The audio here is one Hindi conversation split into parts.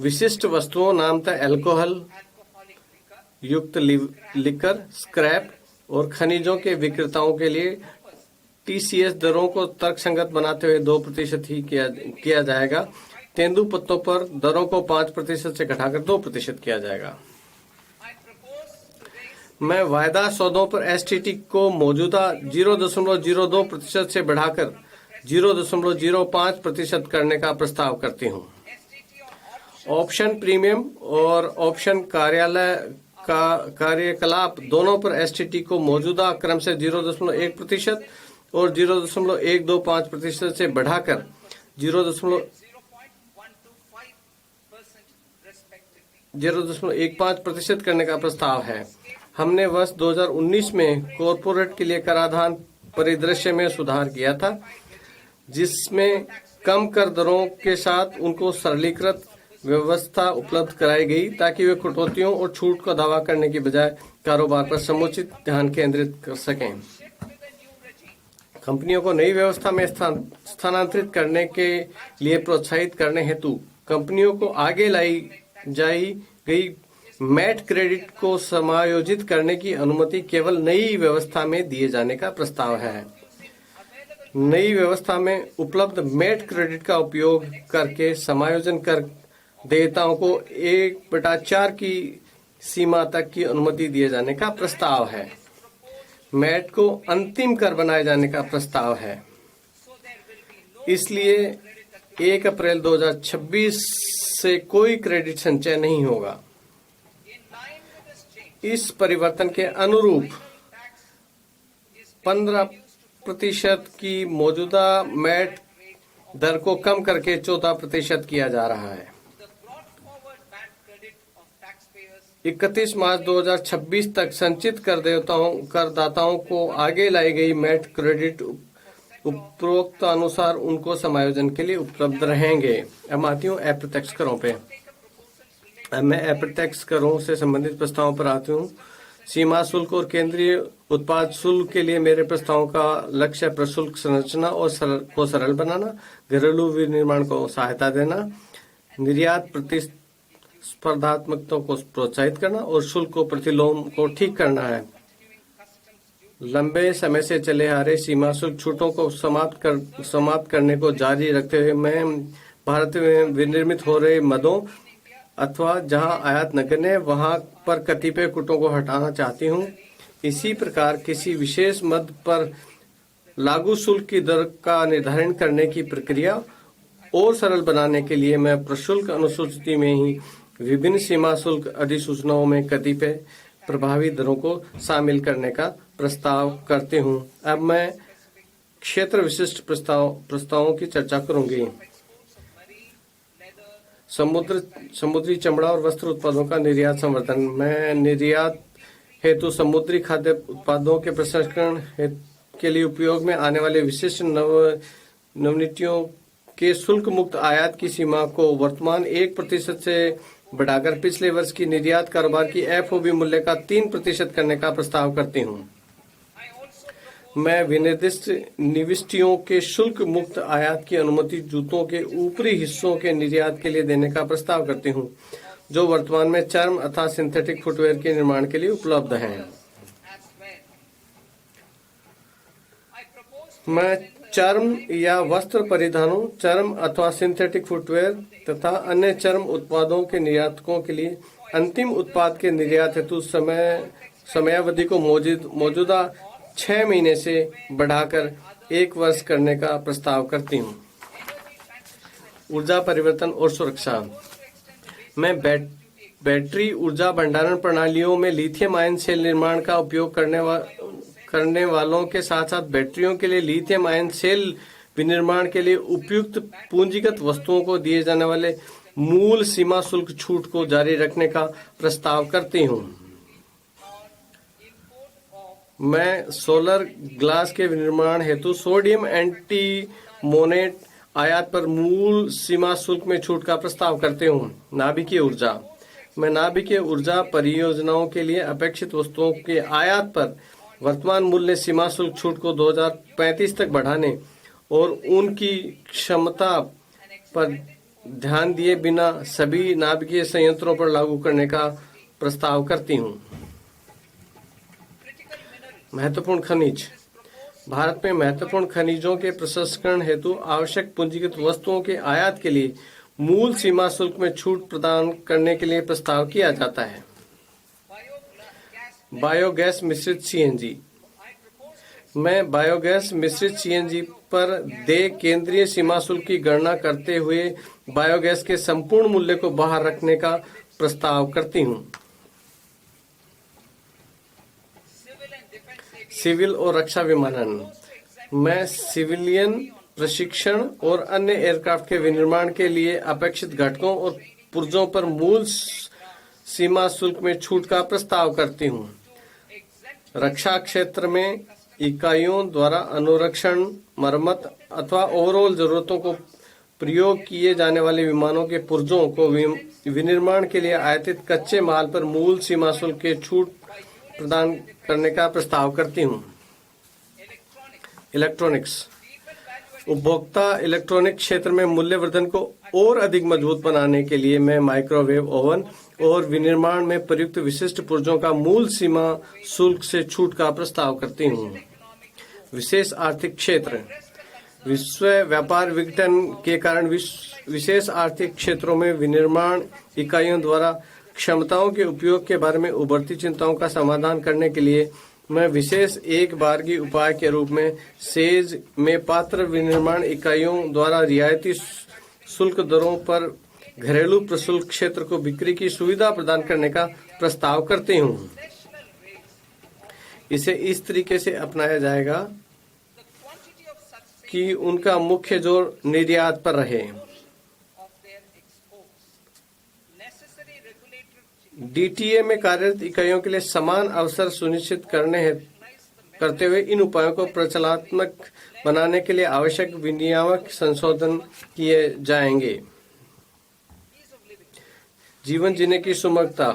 विशिष्ट वस्तुओं नामतः अल्कोहल युक्त लिकर, स्क्रैप और खनिजों के विक्रेताओं के लिए टीसीएस दरों को तर्कसंगत बनाते हुए 2% ही किया जाएगा। तेंदुपत्तों पर दरों को 5% से घटाकर 2% किया जाएगा। मैं वायदा सौदों पर एसटीटी को मौजूदा 0.02% से बढ़ाकर 0.05% करने का प्रस्ताव करती हूँ। ऑप्शन प्रीमियम और ऑप्शन कार्यकलाप दोनों पर एसटीटी को मौजूदा क्रम से 0.1% और 0.125% से बढ़ाकर 0.15% करने का प्रस्ताव है। हमने वर्ष 2019 में कॉरपोरेट के लिए कराधान परिदृश्य में सुधार किया था, जिसमें कम कर दरों के साथ उनको सरलीकृत व्यवस्था उपलब्ध कराई गई ताकि वे कटौतियों और छूट का दावा करने की बजाय कारोबार पर समुचित ध्यान केंद्रित कर सकें। कंपनियों को नई व्यवस्था में स्थानांतरित करने के लिए प्रोत्साहित करने हेतु कंपनियों को आगे लाई जाई गई मैट क्रेडिट को समायोजित करने की अनुमति केवल नई व्यवस्था में दिए जाने का प्रस्ताव है। नई व्यवस्था में उपलब्ध मैट क्रेडिट का उपयोग करके समायोजन कर देयताओं को 1/4 की सीमा तक की अनुमति दिए जाने का प्रस्ताव है। मैट को अंतिम कर बनाए जाने का प्रस्ताव है। इसलिए 1 अप्रैल 2026 से कोई क्रेडिट संचय नहीं होगा। इस परिवर्तन के अनुरूप 15% की मौजूदा मैट दर को कम करके 14% किया जा रहा है। 31 मार्च 2026 तक संचित करदाताओं को आगे लाई गई मैट क्रेडिट उपरोक्त अनुसार उनको समायोजन के लिए उपलब्ध रहेंगे। अब आती हूँ अप्रत्यक्ष करों पे। अब मैं अप्रत्यक्ष करों से संबंधित प्रस्तावों पर आती हूँ। सीमा शुल्क और केंद्रीय उत्पाद शुल्क के लिए मेरे प्रस्तावों का लक्ष्य प्रशुल्क संरचना और सरल बनाना, घरेलू विनिर्माण को सहायता देना, निर्यात प्रतिस्पर्धात्मकता को प्रोत्साहित करना और शुल्क को प्रतिलोम को ठीक करना है। लंबे समय से चले आ रहे सीमा शुल्क छूटों को समाप्त करने को जारी रखते हुए मैं भारत में विनिर्मित हो रहे मदों अथवा जहां आयात नगण्य है वहां पर कतिपय कूटों को हटाना चाहती हूं। इसी प्रकार किसी विशेष मद पर लागू शुल्क की दर का निर्धारण करने की प्रक्रिया और सरल बनाने के लिए मैं प्रशुल्क अनुसूची में ही विभिन्न सीमा शुल्क अधिसूचनाओं में कतिपय प्रभावी दरों को शामिल करने का प्रस्ताव करती हूं। अब मैं क्षेत्र विशिष्ट प्रस्तावों की चर्चा करूंगी। समुद्री चमड़ा और वस्त्र उत्पादों का निर्यात संवर्धन। मैं निर्यात हेतु समुद्री खाद्य उत्पादों के प्रसंस्करण के लिए उपयोग में आने वाले विशिष्ट नवनीतियों के शुल्क मुक्त आयात की सीमा को वर्तमान 1% से बढ़ाकर पिछले वर्ष की निर्यात कारोबार की एफओबी मूल्य का 3% करने का प्रस्ताव करती हूँ। मैं विनिर्दिष्ट निविष्टियों के शुल्क मुक्त आयात की अनुमति जूतों के ऊपरी हिस्सों के निर्यात के लिए देने का प्रस्ताव करती हूँ, जो वर्तमान में चर्म अथवा सिंथेटिक फुटवेयर के निर्माण के लिए उपलब्ध हैं। मैं चर्म या वस्त्र परिधानों, चर्म अथवा सिंथेटिक फुटवेयर तथा अन्य चर्म उत्पादों के निर्यातकों के लिए अंतिम उत्पाद के निर्यात हेतु समयावधि को मौजूदा 6 महीने से बढ़ाकर 1 वर्ष करने का प्रस्ताव करती हूँ। ऊर्जा परिवर्तन और सुरक्षा। मैं बैटरी ऊर्जा भंडारण प्रणालियों में लिथियम आयन सेल निर्माण का उपयोग करने वालों के साथ साथ बैटरियों के लिए लिथियम आयन सेल विनिर्माण के लिए उपयुक्त पूंजीगत वस्तुओं को दिए जाने वाले मूल सीमा शुल्क छूट को जारी रखने का प्रस्ताव करती हूँ। मैं सोलर ग्लास के विनिर्माण हेतु सोडियम एंटीमोनेट आयात पर मूल सीमा शुल्क में छूट का प्रस्ताव करते हूँ। नाभिकीय ऊर्जा। मैं नाभिकीय ऊर्जा परियोजनाओं के लिए अपेक्षित वस्तुओं के आयात पर वर्तमान मूल्य सीमा शुल्क छूट को 2035 तक बढ़ाने और उनकी क्षमता पर ध्यान दिए बिना सभी नाभिकीय संयंत्रों पर लागू करने का प्रस्ताव करती हूँ। महत्वपूर्ण खनिज। भारत में महत्वपूर्ण खनिजों के प्रसंस्करण हेतु आवश्यक पूंजीगत वस्तुओं के आयात के लिए मूल सीमा शुल्क में छूट प्रदान करने के लिए प्रस्ताव किया जाता है। बायोगैस मिश्रित सीएनजी। मैं बायोगैस मिश्रित सीएनजी पर देय केंद्रीय सीमा शुल्क की गणना करते हुए बायोगैस के संपूर्ण मूल्य को बाहर रखने का प्रस्ताव करती हूँ। सिविल और रक्षा विमानन। मैं सिविलियन प्रशिक्षण और अन्य एयरक्राफ्ट के विनिर्माण के लिए अपेक्षित घटकों और पुर्जों पर मूल सीमा शुल्क में छूट का प्रस्ताव करती हूँ। रक्षा क्षेत्र में इकाइयों द्वारा अनुरक्षण, मरम्मत अथवा ओवरऑल जरूरतों को प्रयोग किए जाने वाले विमानों के पुर्जों को विनिर्माण के लिए आयातित कच्चे माल पर मूल सीमा शुल्क के छूट प्रदान करने का प्रस्ताव करती हूँ। इलेक्ट्रॉनिक्स। उपभोक्ता इलेक्ट्रॉनिक क्षेत्र में मूल्यवर्धन को और अधिक मजबूत बनाने के लिए मैं माइक्रोवेव ओवन और विनिर्माण में प्रयुक्त विशिष्ट पुर्जों का मूल सीमा शुल्क से छूट का प्रस्ताव करती हूँ। विशेष आर्थिक क्षेत्र। विश्व व्यापार विघटन के कारण विशेष आर्थिक क्षेत्रों में विनिर्माण इकाइयों द्वारा क्षमताओं के उपयोग के बारे में उभरती चिंताओं का समाधान करने के लिए मैं विशेष एक बारगी उपाय के रूप में सेज में पात्र विनिर्माण इकाइयों द्वारा रियायती शुल्क दरों पर घरेलू प्रशुल्क क्षेत्र को बिक्री की सुविधा प्रदान करने का प्रस्ताव करती हूँ। इसे इस तरीके से अपनाया जाएगा कि उनका मुख्य जोर निर्यात पर रहे। डीटीए में कार्यरत इकाइयों के लिए समान अवसर सुनिश्चित करते हुए इन उपायों को प्रचलात्मक बनाने के लिए आवश्यक विनियामक संशोधन किए जाएंगे। जीवन जीने की सुगमता।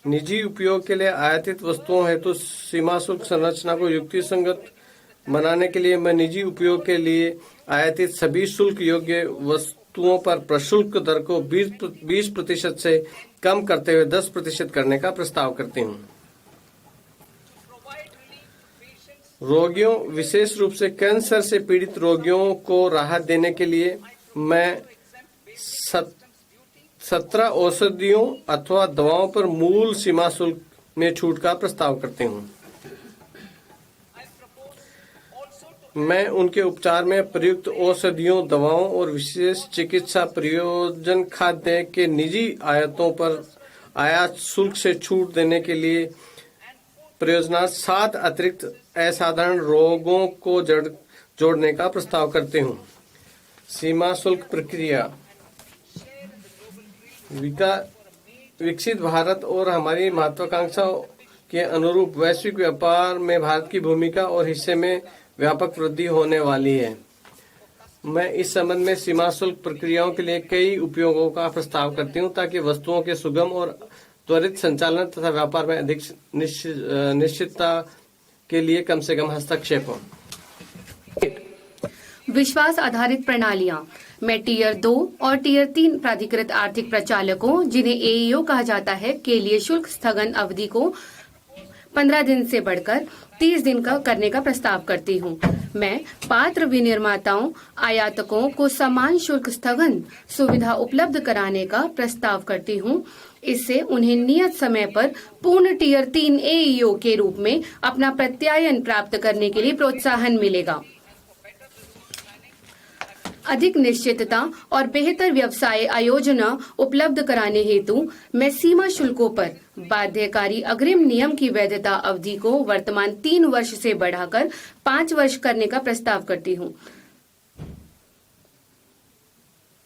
निजी उपयोग के लिए आयातित वस्तुओं हेतु सीमा शुल्क संरचना को युक्तिसंगत बनाने के लिए मैं निजी उपयोग के लिए आयातित सभी शुल्क योग्य वस्तुओं पर प्रशुल्क दर को 20% से कम करते हुए 10% करने का प्रस्ताव करती हूँ। रोगियों, विशेष रूप से कैंसर से पीड़ित रोगियों को राहत देने के लिए मैं 17 औषधियों अथवा दवाओं पर मूल सीमा शुल्क में छूट का प्रस्ताव करती हूँ। मैं उनके उपचार में प्रयुक्त औषधियों, दवाओं और विशेष चिकित्सा प्रयोजन खाद्य के निजी आयातों पर आयात शुल्क से छूट देने के लिए प्रयोजनार्थ 7 अतिरिक्त असाधारण रोगों को जोड़ने का प्रस्ताव करते हूँ। सीमा शुल्क प्रक्रिया। विकसित भारत और हमारी महत्वाकांक्षाओं के अनुरूप वैश्विक व्यापार में भारत की भूमिका और हिस्से में व्यापक वृद्धि होने वाली है। मैं इस संबंध में सीमा शुल्क प्रक्रियाओं के लिए कई उपयोगों का प्रस्ताव करती हूँ ताकि वस्तुओं के सुगम और त्वरित संचालन तथा व्यापार में अधिक निश्चितता के लिए कम से कम हस्तक्षेप हो। विश्वास आधारित प्रणालियां। मैं टीयर 2 और टीयर 3 प्राधिकृत आर्थिक प्रचालकों, जिन्हें एईओ कहा जाता है, के लिए शुल्क स्थगन अवधि को 15 दिन से बढ़कर 30 दिन का करने का प्रस्ताव करती हूँ। मैं पात्र विनिर्माताओं, आयातकों को समान शुल्क स्थगन सुविधा उपलब्ध कराने का प्रस्ताव करती हूँ। इससे उन्हें नियत समय पर पूर्ण टीयर 3 एईओ के रूप में अपना प्रत्यायन प्राप्त करने के लिए प्रोत्साहन मिलेगा। अधिक निश्चितता और बेहतर व्यवसाय आयोजना उपलब्ध कराने हेतु मैं सीमा शुल्कों पर बाध्यकारी अग्रिम नियम की वैधता अवधि को वर्तमान 3 वर्ष से बढ़ाकर 5 वर्ष करने का प्रस्ताव करती हूँ।